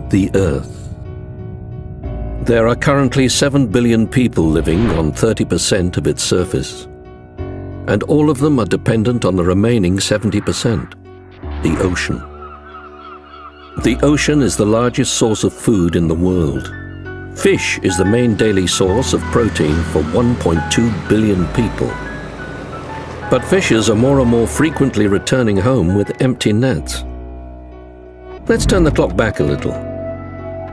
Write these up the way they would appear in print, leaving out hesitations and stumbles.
the Earth. There are currently 7 billion people living on 30% of its surface, and all of them are dependent on the remaining 70%, the ocean. The ocean is the largest source of food in the world. Fish is the main daily source of protein for 1.2 billion people. But fishers are more and more frequently returning home with empty nets. Let's turn the clock back a little.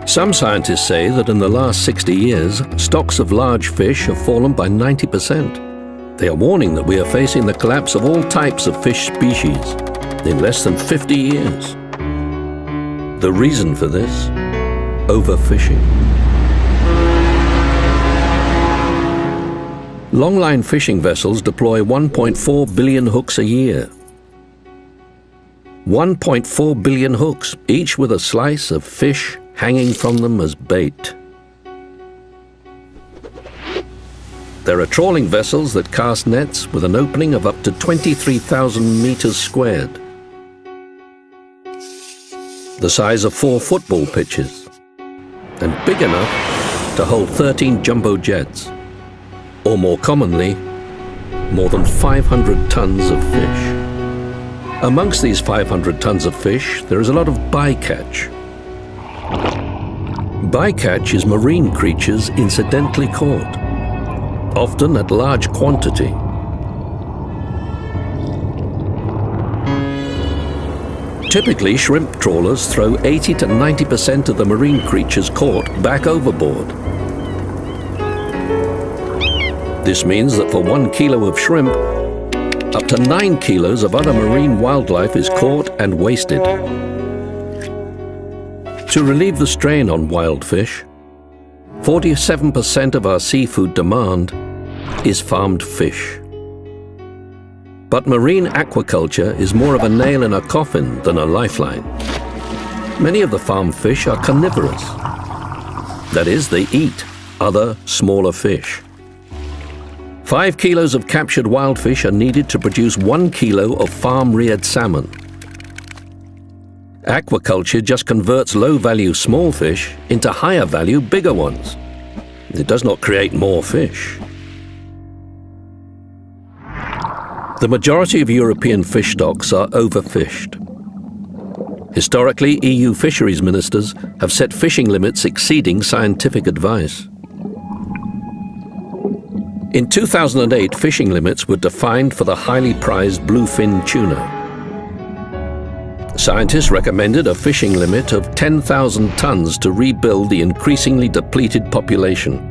Some scientists say that in the last 60 years, stocks of large fish have fallen by 90%. They are warning that we are facing the collapse of all types of fish species in less than 50 years. The reason for this? Overfishing. Longline fishing vessels deploy 1.4 billion hooks a year. 1.4 billion hooks, each with a slice of fish hanging from them as bait. There are trawling vessels that cast nets with an opening of up to 23,000 meters squared, the size of 4 football pitches, and big enough to hold 13 jumbo jets, or more commonly, more than 500 tons of fish. Amongst these 500 tons of fish, there is a lot of bycatch. Bycatch is marine creatures incidentally caught, often at large quantity. Typically, shrimp trawlers throw 80 to 90% of the marine creatures caught back overboard. This means that for 1 kilo of shrimp, up to 9 kilos of other marine wildlife is caught and wasted. To relieve the strain on wild fish, 47% of our seafood demand is farmed fish. But marine aquaculture is more of a nail in a coffin than a lifeline. Many of the farmed fish are carnivorous. That is, they eat other, smaller fish. 5 kilos of captured wild fish are needed to produce 1 kilo of farm-reared salmon. Aquaculture just converts low-value small fish into higher-value bigger ones. It does not create more fish. The majority of European fish stocks are overfished. Historically, EU fisheries ministers have set fishing limits exceeding scientific advice. In 2008, fishing limits were defined for the highly prized bluefin tuna. Scientists recommended a fishing limit of 10,000 tons to rebuild the increasingly depleted population.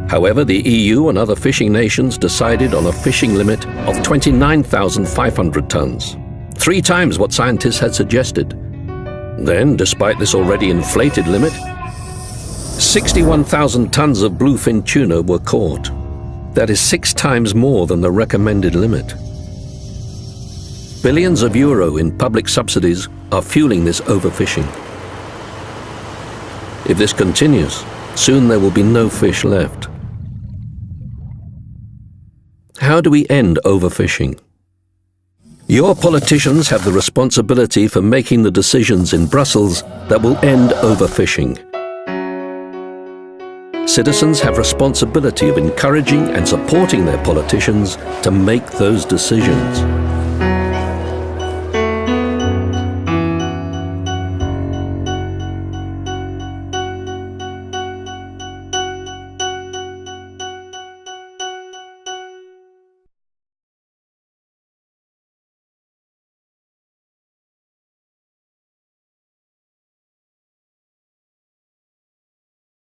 However, the EU and other fishing nations decided on a fishing limit of 29,500 tons, 3 times what scientists had suggested. Then, despite this already inflated limit, 61,000 tons of bluefin tuna were caught. That is 6 times more than the recommended limit. Billions of euro in public subsidies are fueling this overfishing. If this continues, soon there will be no fish left. How do we end overfishing? Your politicians have the responsibility for making the decisions in Brussels that will end overfishing. Citizens have responsibility of encouraging and supporting their politicians to make those decisions.